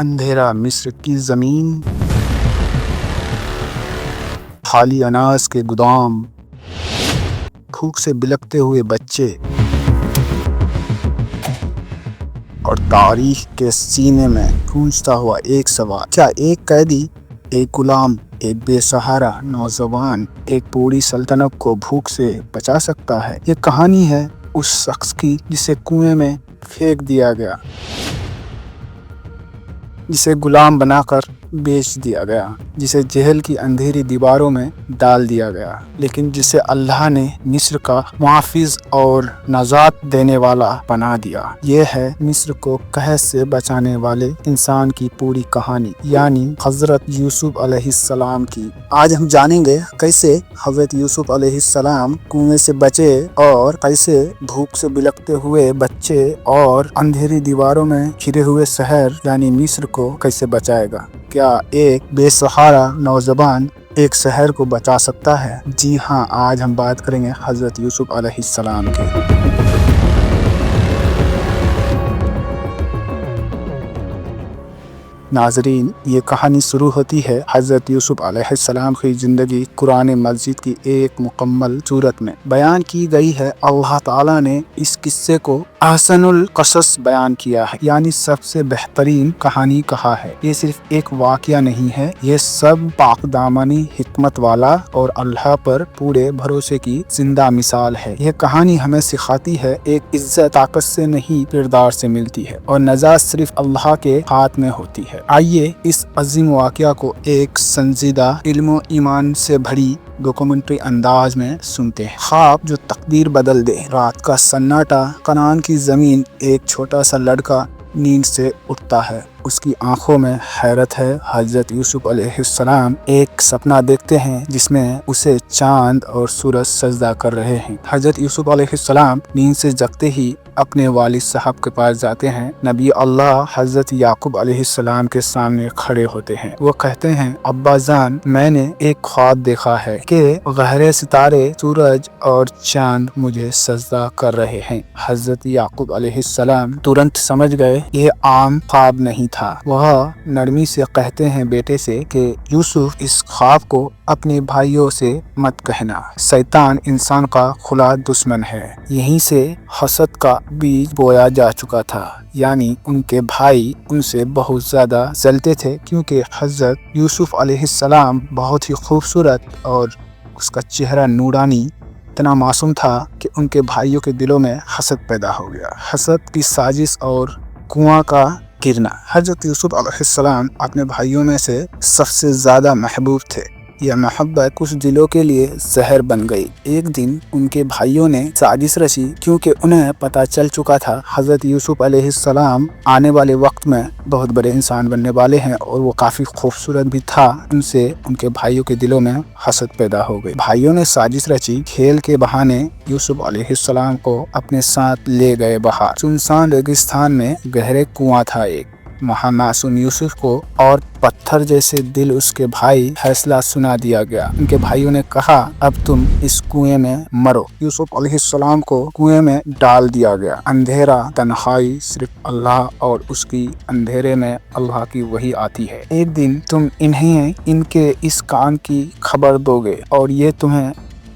اندھیرا مصر کی زمین، خالی اناج کے گودام، بھوک سے بلکتے ہوئے بچے، اور تاریخ کے سینے میں گونجتا ہوا ایک سوال: کیا ایک قیدی، ایک غلام، ایک بے سہارا نوجوان ایک پوری سلطنت کو بھوک سے بچا سکتا ہے؟ یہ کہانی ہے اس شخص کی جسے کنویں میں پھینک دیا گیا، جسے غلام بنا کر بیچ دیا گیا، جسے جہل کی اندھیری دیواروں میں ڈال دیا گیا، لیکن جسے اللہ نے مصر کا محافظ اور نجات دینے والا بنا دیا۔ یہ ہے مصر کو قحط سے بچانے والے انسان کی پوری کہانی، یعنی حضرت یوسف علیہ السلام کی۔ آج ہم جانیں گے کیسے حضرت یوسف علیہ السلام کنویں سے بچے اور کیسے بھوک سے بلکتے ہوئے بچے اور اندھیری دیواروں میں گھرے ہوئے شہر یعنی مصر کو کیسے بچائے گا۔ کیا ایک بے سہارا نوجوان ایک شہر کو بچا سکتا ہے؟ جی ہاں، آج ہم بات کریں گے حضرت یوسف علیہ السلام کی۔ ناظرین، یہ کہانی شروع ہوتی ہے حضرت یوسف علیہ السلام کی زندگی قرآن مجید کی ایک مکمل صورت میں بیان کی گئی ہے۔ اللہ تعالیٰ نے اس قصے کو احسن القصص بیان کیا ہے، یعنی سب سے بہترین کہانی کہا ہے۔ یہ صرف ایک واقعہ نہیں ہے، یہ سب پاک دامنی، حکمت والا اور اللہ پر پورے بھروسے کی زندہ مثال ہے۔ یہ کہانی ہمیں سکھاتی ہے ایک عزت طاقت سے نہیں کردار سے ملتی ہے، اور نجات صرف اللہ کے ہاتھ میں ہوتی ہے۔ آئیے اس عظیم واقعہ کو ایک سنجیدہ علم و ایمان سے بھری ڈاکومنٹری انداز میں سنتے ہیں۔ خواب جو تقدیر بدل دے۔ رات کا سناٹا، کنعان کی زمین، ایک چھوٹا سا لڑکا نیند سے اٹھتا ہے۔ اس کی آنکھوں میں حیرت ہے۔ حضرت یوسف علیہ السلام ایک سپنا دیکھتے ہیں جس میں اسے چاند اور سورج سجدہ کر رہے ہیں۔ حضرت یوسف علیہ السلام نیند سے جگتے ہی اپنے والد صاحب کے پاس جاتے ہیں۔ نبی اللہ حضرت یعقوب علیہ السلام کے سامنے کھڑے ہوتے ہیں۔ وہ کہتے ہیں، ابا جان، میں نے ایک خواب دیکھا ہے کہ گہرے ستارے، سورج اور چاند مجھے سجدہ کر رہے ہیں۔ حضرت یعقوب علیہ السلام ترنت سمجھ گئے یہ عام خواب نہیں تھا۔ وہ نرمی سے کہتے ہیں بیٹے سے کہ یوسف، اس خواب کو اپنے بھائیوں سے مت کہنا۔ شیطان انسان کا کھلا دشمن ہے۔ یہیں سے حسد کا بیج بویا جا چکا تھا، یعنی ان کے بھائی ان سے بہت زیادہ جلتے تھے کیونکہ حضرت یوسف علیہ السلام بہت ہی خوبصورت اور اس کا چہرہ نورانی اتنا معصوم تھا کہ ان کے بھائیوں کے دلوں میں حسد پیدا ہو گیا۔ حسد کی سازش اور کنواں کا گرنا۔ حضرت یوسف علیہ السلام اپنے بھائیوں میں سے سب سے زیادہ محبوب تھے۔ یہ محبت کچھ دلوں کے لیے زہر بن گئی۔ ایک دن ان کے بھائیوں نے سازش رچی، کیونکہ انہیں پتہ چل چکا تھا حضرت یوسف علیہ السلام آنے والے وقت میں بہت بڑے انسان بننے والے ہیں، اور وہ کافی خوبصورت بھی تھا۔ ان سے ان کے بھائیوں کے دلوں میں حسد پیدا ہو گئی۔ بھائیوں نے سازش رچی، کھیل کے بہانے یوسف علیہ السلام کو اپنے ساتھ لے گئے باہر۔ سنسان ریگستان میں گہرے کنواں تھا ایک۔ وہاں معصوم یوسف کو اور پتھر جیسے دل اس کے بھائی فیصلہ سنا دیا گیا۔ ان کے بھائیوں نے کہا، اب تم اس کنویں میں مرو۔ یوسف علیہ السلام کو کنویں میں ڈال دیا گیا۔ اندھیرا، تنہائی، صرف اللہ اور اس کی اندھیرے میں اللہ کی وحی آتی ہے۔ ایک دن تم انہیں ان کے اس کام کی خبر دو گے اور یہ تمہیں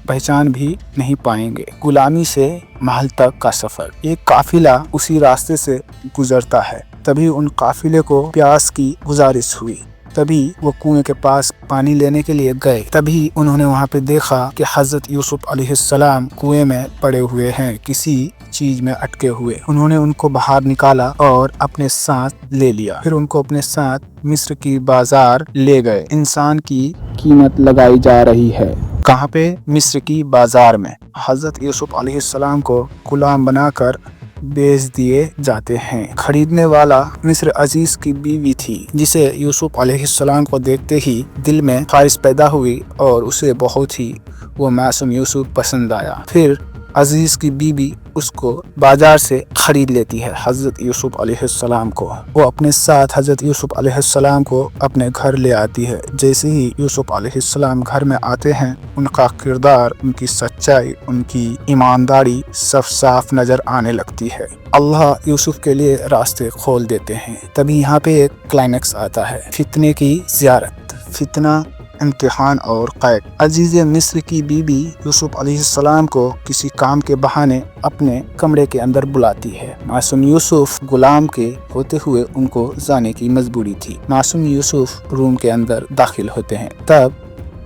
پہچان بھی نہیں پائیں گے۔ غلامی سے محل تک کا سفر۔ ایک قافلہ اسی راستے سے گزرتا ہے۔ تبھی ان قافلے کو پیاس کی گزارش ہوئی۔ تبھی وہ کنویں کے پاس پانی لینے کے لیے گئے۔ تبھی انہوں نے وہاں پہ دیکھا کہ حضرت یوسف علیہ السلام کنویں میں پڑے ہوئے ہیں، کسی چیز میں اٹکے ہوئے۔ انہوں نے ان کو باہر نکالا اور اپنے ساتھ لے لیا۔ پھر ان کو اپنے ساتھ مصر کی بازار لے گئے۔ انسان کی قیمت لگائی جا رہی ہے۔ کہاں پہ؟ مصر کی بازار میں۔ حضرت یوسف علیہ السلام کو غلام بنا کر بیچ دیے جاتے ہیں۔ خریدنے والا مصر عزیز کی بیوی تھی، جسے یوسف علیہ السلام کو دیکھتے ہی دل میں خواہش پیدا ہوئی اور اسے بہت ہی وہ معصوم یوسف پسند آیا۔ پھر अजीज की बीबी उसको बाजार से खरीद लेती है हजरत यूसुफ अलैहिस्सलाम को। वो अपने साथ हजरत यूसुफ अलैहिस्सलाम को अपने घर ले आती है। जैसे ही यूसुफ अलैहिस्सलाम घर में आते हैं, उनका किरदार, उनकी सच्चाई, उनकी ईमानदारी सब साफ नजर आने लगती है। अल्लाह यूसुफ के लिए रास्ते खोल देते हैं। तभी यहाँ पे एक क्लाइमेक्स आता है, फितने की ज़ियारत। फितना, इम्तिहान और कैद। अजीज़ मिस्र की बीबी यूसुफ अलैहिस्सलाम को किसी काम के बहाने अपने कमरे के अंदर बुलाती है। मासूम यूसुफ गुलाम के होते हुए उनको जाने की मजबूरी थी। मासूम यूसुफ रूम के अंदर दाखिल होते हैं, तब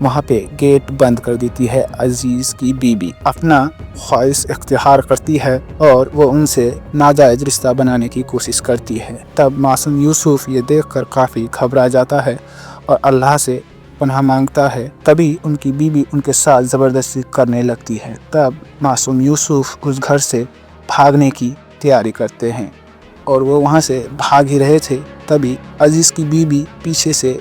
वहाँ पे गेट बंद कर देती है अजीज की बीबी। अपना ख्वाहिश इख्तियार करती है और वो उनसे नाजायज रिश्ता बनाने की कोशिश करती है। तब मासूम यूसुफ ये देखकर काफ़ी घबरा जाता है और अल्लाह से पनाह मांगता है। तभी उनकी बीबी उनके साथ ज़बरदस्ती करने लगती है। तब मासूम यूसुफ उस घर से भागने की तैयारी करते हैं और वो वहाँ से भाग ही रहे थे। तभी अजीज़ की बीबी पीछे से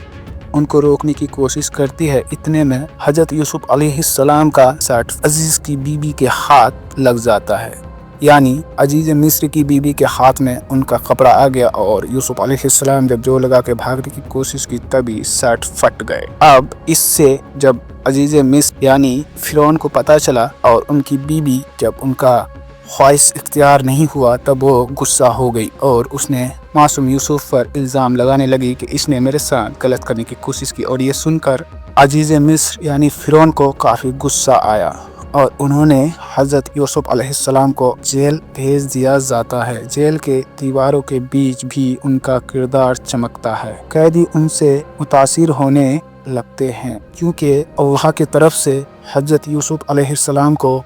उनको रोकने की कोशिश करती है। इतने में हजरत यूसुफ अलैहिस्सलाम का शर्ट अजीज़ की बीबी के हाथ लग जाता है, यानी अजीज़ मिस्र की बीबी के हाथ में उनका कपड़ा आ गया और यूसुफ अलैहिस्सलाम जब जोर लगा के भागने की कोशिश की तभी शर्ट फट गए। अब इससे जब अजीज़ मिस्र यानी फिरौन को पता चला और उनकी बीबी जब उनका ख्वाहिश इख्तियार नहीं हुआ, तब वो गुस्सा हो गई और उसने मासूम यूसुफ पर इल्ज़ाम लगाने लगी कि इसने मेरे साथ गलत करने की कोशिश की। और ये सुनकर अजीज़ मिस्र यानी फिरौन को काफ़ी गुस्सा आया और उन्होंने हज़रत यूसुफ अलैहिस्सलाम को जेल भेज दिया जाता है। जेल के दीवारों के बीच भी उनका किरदार चमकता है। कैदी उनसे मुतासिर होने लगते हैं क्योंकि अल्लाह की तरफ से हज़रत यूसुफ अलैहिस्सलाम को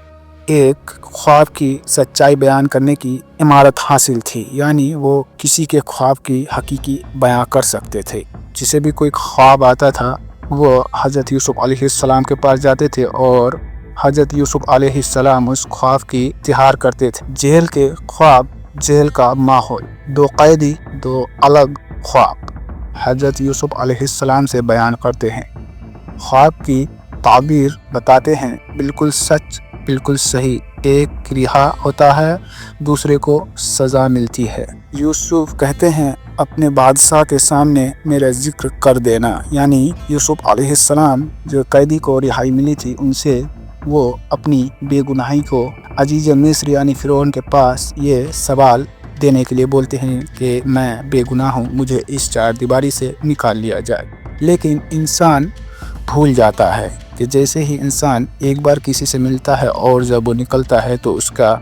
एक ख्वाब की सच्चाई बयान करने की इमारत हासिल थी, यानी वो किसी के ख्वाब की हकीकी बयां कर सकते थे। जिसे भी कोई ख्वाब आता था वो हज़रत यूसुफ अलैहिस्सलाम के पास जाते थे और हज़रत यूसुफ अलैहिस्सलाम उस ख्वाब की इज़हार करते थे। जेल के ख्वाब, जेल का माहौल, दो कैदी, दो अलग ख्वाब हज़रत यूसुफ अलैहिस्सलाम से बयान करते हैं। ख्वाब की ताबीर बताते हैं, बिल्कुल सच, बिल्कुल सही। एक रिहा होता है, दूसरे को सज़ा मिलती है। यूसुफ कहते हैं, अपने बादशाह के सामने मेरा जिक्र कर देना, यानी यूसुफ अलैहिस्सलाम जो कैदी को रिहाई मिली थी उनसे वो अपनी बेगुनाही को अजीज़ मिस्र यानी फिरौन के पास ये सवाल देने के लिए बोलते हैं कि मैं बेगुनाह हूँ, मुझे इस चार दीवारी से निकाल लिया जाए। लेकिन इंसान भूल जाता है कि जैसे ही इंसान एक बार किसी से मिलता है और जब वो निकलता है तो उसका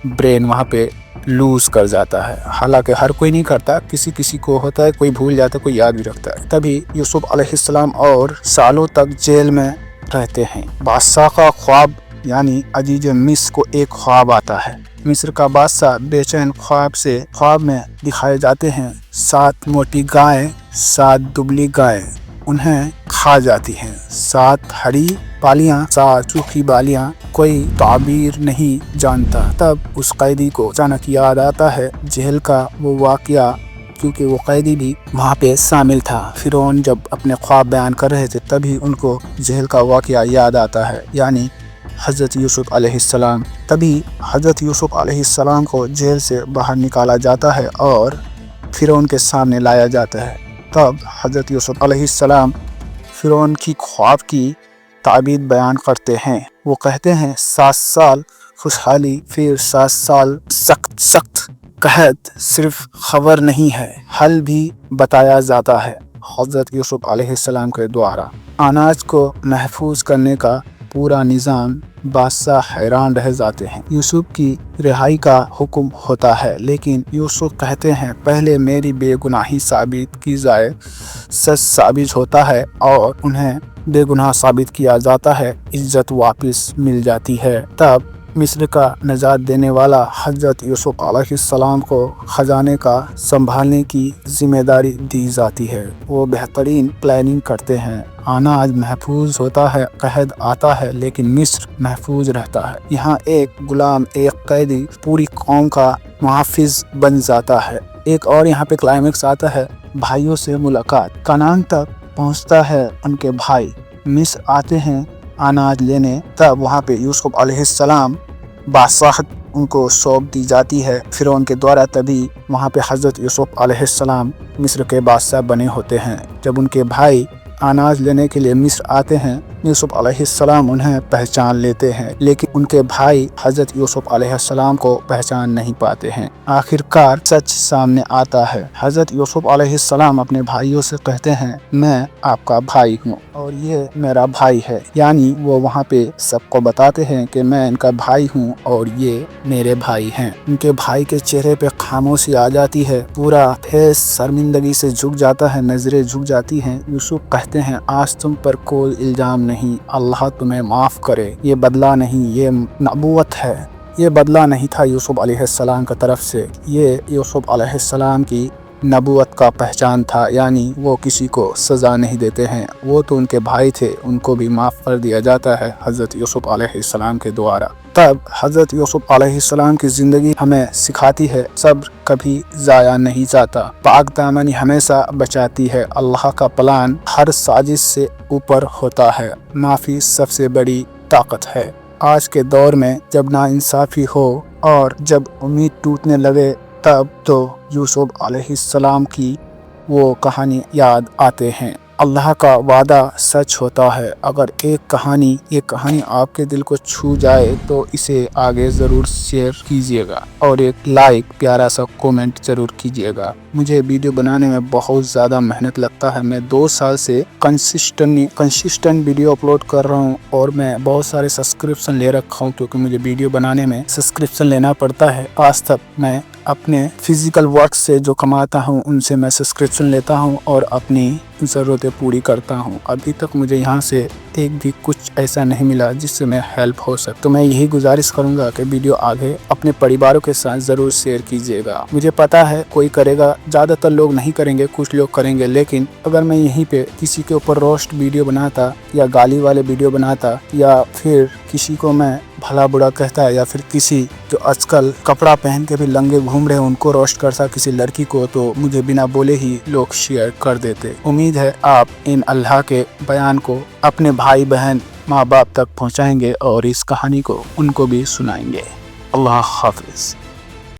ब्रेन वहाँ पे लूज़ कर जाता है। हालांकि हर कोई नहीं करता, किसी किसी को होता है, कोई भूल जाता है, कोई याद भी रखता है। तभी यूसुफ अलैहिस्सलाम और सालों तक जेल में रहते हैं। बादशाह का ख्वाब यानी अजीज़ मिस्र को एक ख्वाब आता है। मिस्र का बादशाह बेचैन ख्वाब में दिखाए जाते हैं 7 मोटी गायें, 7 दुबली गायें उन्हें खा जाती हैं, 7 हरी बालियां, 7 सूखी बालियां। कोई ताबीर नहीं जानता। तब उस कैदी को अचानक याद आता है जेल का वो वाक़या, क्योंकि वो कैदी भी वहाँ पे शामिल था। फिरौन जब अपने ख्वाब बयान कर रहे थे तभी उनको जेल का वाक़या याद आता है, यानी हज़रत यूसुफ अलैहिस्सलाम। तभी हज़रत यूसुफ अलैहिस्सलाम को जेल से बाहर निकाला जाता है और फिरौन के सामने लाया जाता है। तब हज़रत यूसुफ अलैहिस्सलाम फिरौन की ख्वाब की ताबीर बयान करते हैं। वो कहते हैं 7 साल खुशहाली, फिर 7 साल सख्त कहत, सिर्फ खबर नहीं है, हल भी बताया जाता है हज़रत यूसुफ अलैहिस्सलाम के द्वारा। अनाज को महफूज करने का पूरा निज़ाम, बादशाह हैरान रह जाते हैं। यूसुफ की रिहाई का हुक्म होता है, लेकिन यूसुफ कहते हैं पहले मेरी बेगुनाही साबित की जाए। सच साबित होता है और उन्हें बेगुनाह साबित किया जाता है, इज्जत वापस मिल जाती है। तब मिस्र का नजात देने वाला हज़रत यूसुफ अलैहिस्सलाम को खजाने का संभालने की जिम्मेदारी दी जाती है। वो बेहतरीन प्लानिंग करते हैं। अनाज महफूज होता है, कहद आता है, लेकिन मिस्र महफूज रहता है। यहाँ एक गुलाम, एक कैदी पूरी कौम का मुहाफिज बन जाता है। एक और यहाँ पे क्लाइमेक्स आता है, भाइयों से मुलाकात। कनान तक पहुँचता है उनके भाई, मिस्र आते हैं अनाज लेने। तब वहाँ पे यूसुफ अलैहिस्सलाम बादशाहत उनको सौंप दी जाती है फिरौन के द्वारा। तभी वहाँ पे हज़रत यूसुफ अलैहिस्सलाम मिस्र के बादशाह बने होते हैं। जब उनके भाई अनाज लेने के लिए मिस्र आते हैं, यूसुफ अलैहिस्सलाम उन्हें पहचान लेते हैं, लेकिन उनके भाई हज़रत यूसुफ अलैहिस्सलाम को पहचान नहीं पाते हैं। आखिरकार सच सामने आता है। हज़रत यूसुफ अलैहिस्सलाम अपने भाइयों से कहते हैं, मैं आपका भाई हूँ और ये मेरा भाई है। यानी वो वहाँ पे सबको बताते हैं कि मैं इनका भाई हूँ और ये मेरे भाई हैं। उनके भाई के चेहरे पे खामोशी आ जाती है, पूरा फेस शर्मिंदगी से झुक जाता है, नजरें झुक जाती हैं। यूसुफ कहते हैं, आज तुम पर कोई इल्जाम नहीं, अल्लाह तुम्हें माफ़ करे। ये बदला नहीं, ये नबूवत है। ये बदला नहीं था यूसुफ अलैहिस्सलाम की तरफ से, ये यूसुफ अलैहिस्सलाम की नबूवत का पहचान था। यानी वो किसी को सज़ा नहीं देते हैं। वो तो उनके भाई थे, उनको भी माफ़ कर दिया जाता है हज़रत यूसुफ अलैहिस्सलाम के द्वारा। तब हज़रत यूसुफ अलैहिस्सलाम की ज़िंदगी हमें सिखाती है, सब्र कभी ज़ाया नहीं जाता, पाक दामनी हमेशा बचाती है। अल्लाह का प्लान हर साजिश से ऊपर होता है। माफ़ी सबसे बड़ी ताकत है। आज के दौर में जब नाइंसाफ़ी हो और जब उम्मीद टूटने लगे, तब तो यूसुफ अलैहिस्सलाम की वो कहानी याद आते हैं। अल्लाह का वादा सच होता है। अगर ये कहानी आपके दिल को छू जाए तो इसे आगे ज़रूर शेयर कीजिएगा और एक लाइक, प्यारा सा कमेंट ज़रूर कीजिएगा। मुझे वीडियो बनाने में बहुत ज़्यादा मेहनत लगता है। मैं 2 साल से कंसिस्टेंट वीडियो अपलोड कर रहा हूँ और मैं बहुत सारे सब्सक्रिप्शन ले रखा हूँ, क्योंकि मुझे वीडियो बनाने में सब्सक्रिप्शन लेना पड़ता है। आज तक मैं अपने फिजिकल वर्क से जो कमाता हूँ उनसे मैं सब्सक्रिप्शन लेता हूँ और अपनी ज़रूरतें पूरी करता हूँ। अभी तक मुझे यहाँ से एक भी कुछ ऐसा नहीं मिला जिससे मैं हेल्प हो सके। तो मैं यही गुजारिश करूँगा कि वीडियो आगे अपने परिवारों के साथ ज़रूर शेयर कीजिएगा। मुझे पता है कोई करेगा, ज़्यादातर लोग नहीं करेंगे, कुछ लोग करेंगे, लेकिन अगर मैं यहीं पे किसी के ऊपर रोस्ट वीडियो बनाता या गाली वाले वीडियो बनाता या फिर किसी को मैं भला बुरा कहता है या फिर किसी जो आजकल कपड़ा पहन के भी लंगे घूम रहे हैं उनको रोस्ट करता किसी लड़की को, तो मुझे बिना बोले ही लोग शेयर कर देते। उम्मीद है आप इन अल्लाह के बयान को अपने भाई बहन माँ बाप तक पहुँचाएंगे और इस कहानी को उनको भी सुनाएंगे। अल्लाह हाफिज़।